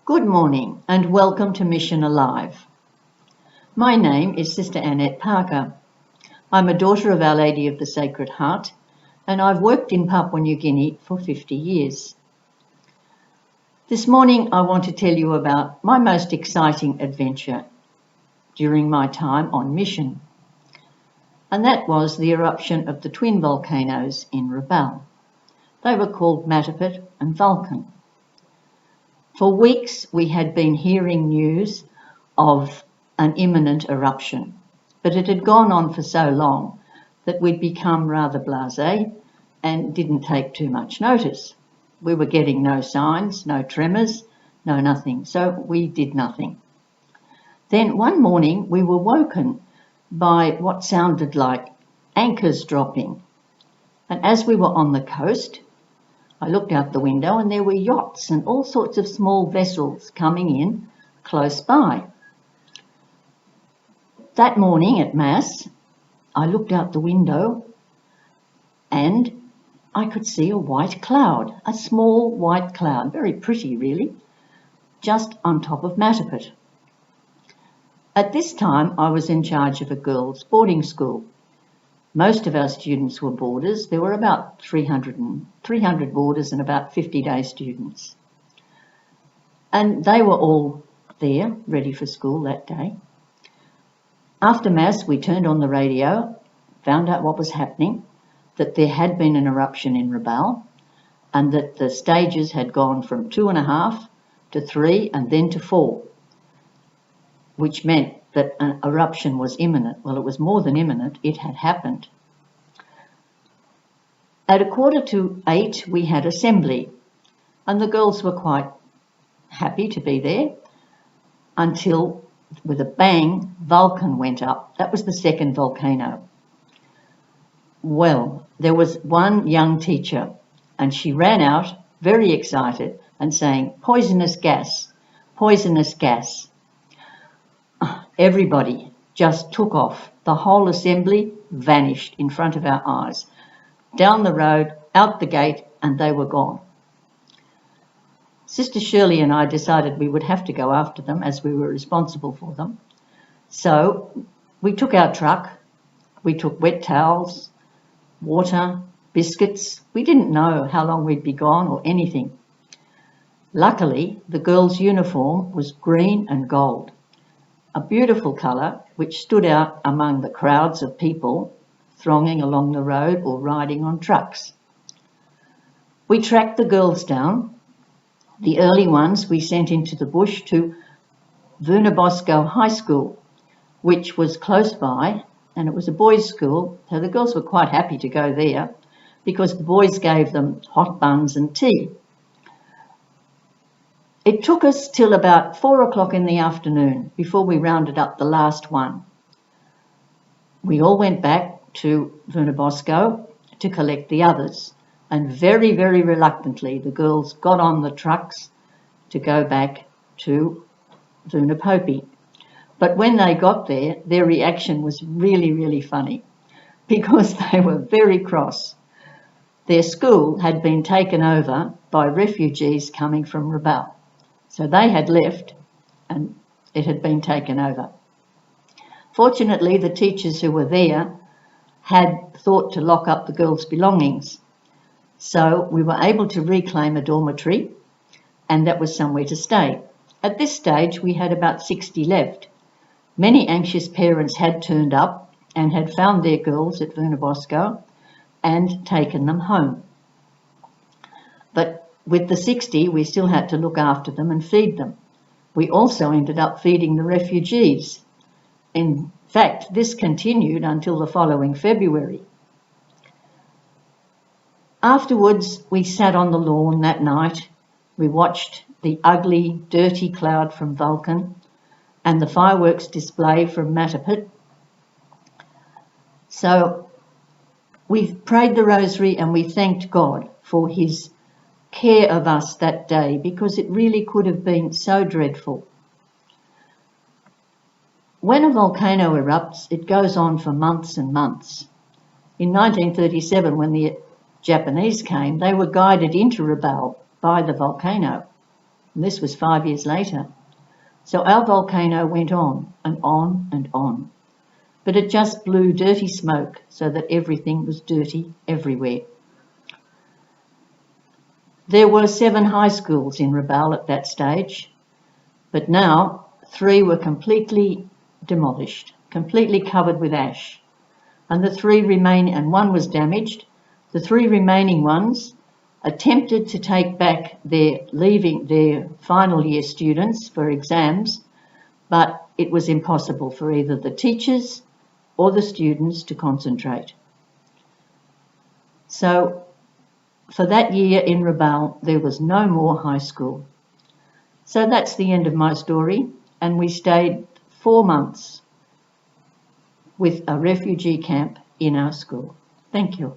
Good morning and welcome to Mission Alive. My name is Sister Annette Parker. I'm a daughter of Our Lady of the Sacred Heart and I've worked in Papua New Guinea for 50 years. This morning I want to tell you about my most exciting adventure during my time on mission, and that was the eruption of the twin volcanoes in Rabaul. They were called Matapit and Vulcan. For weeks we had been hearing news of an imminent eruption, but it had gone on for so long that we'd become rather blasé and didn't take too much notice. We were getting no signs, no tremors, no nothing, so we did nothing. Then one morning we were woken by what sounded like anchors dropping, and as we were on the coast, I looked out the window and there were yachts and all sorts of small vessels coming in close by. That morning at Mass, I looked out the window and I could see a white cloud, a small white cloud, very pretty really, just on top of Matapit. At this time, I was in charge of a girls' boarding school. Most of our students were boarders. There were about 300 boarders and about 50 day students. And they were all there, ready for school that day. After Mass, we turned on the radio, found out what was happening, that there had been an eruption in Rabaul, and that the stages had gone from 2.5 to 3 and then to 4, which meant that an eruption was imminent. Well, it was more than imminent, it had happened. At 7:45, we had assembly, and the girls were quite happy to be there until, with a bang, Vulcan went up. That was the second volcano. Well, there was one young teacher, and she ran out, very excited, and saying, "Poisonous gas, poisonous gas." Everybody just took off. The whole assembly vanished in front of our eyes. Down the road, out the gate, and they were gone. Sister Shirley and I decided we would have to go after them as we were responsible for them. So we took our truck, we took wet towels, water, biscuits. We didn't know how long we'd be gone or anything. Luckily, the girls' uniform was green and gold, a beautiful colour which stood out among the crowds of people thronging along the road or riding on trucks. We tracked the girls down. The early ones we sent into the bush to Vunabosco High School, which was close by, and it was a boys' school, so the girls were quite happy to go there because the boys gave them hot buns and tea. It took us till about 4 o'clock in the afternoon before we rounded up the last one. We all went back to Vunabosco to collect the others, and very, very reluctantly the girls got on the trucks to go back to Vunapopi. But when they got there, their reaction was really, really funny because they were very cross. Their school had been taken over by refugees coming from Rabaul. So they had left and it had been taken over. Fortunately, the teachers who were there had thought to lock up the girls' belongings. So we were able to reclaim a dormitory, and that was somewhere to stay. At this stage, we had about 60 left. Many anxious parents had turned up and had found their girls at Vunabosco and taken them home. But with the 60, we still had to look after them and feed them. We also ended up feeding the refugees. In fact, this continued until the following February. Afterwards, we sat on the lawn that night. We watched the ugly, dirty cloud from Vulcan and the fireworks display from Matapit. So we prayed the rosary and we thanked God for his care of us that day, because it really could have been so dreadful. When a volcano erupts, it goes on for months and months. In 1937, when the Japanese came, they were guided into Rabaul by the volcano. And this was 5 years later. So our volcano went on and on and on. But it just blew dirty smoke so that everything was dirty everywhere. There were 7 high schools in Rabaul at that stage, but now 3 were completely demolished, completely covered with ash. And and 1 was damaged. The 3 remaining ones attempted to take back their final year students for exams, but it was impossible for either the teachers or the students to concentrate. So for that year in Rabaul, there was no more high school. So that's the end of my story, and we stayed 4 months with a refugee camp in our school. Thank you.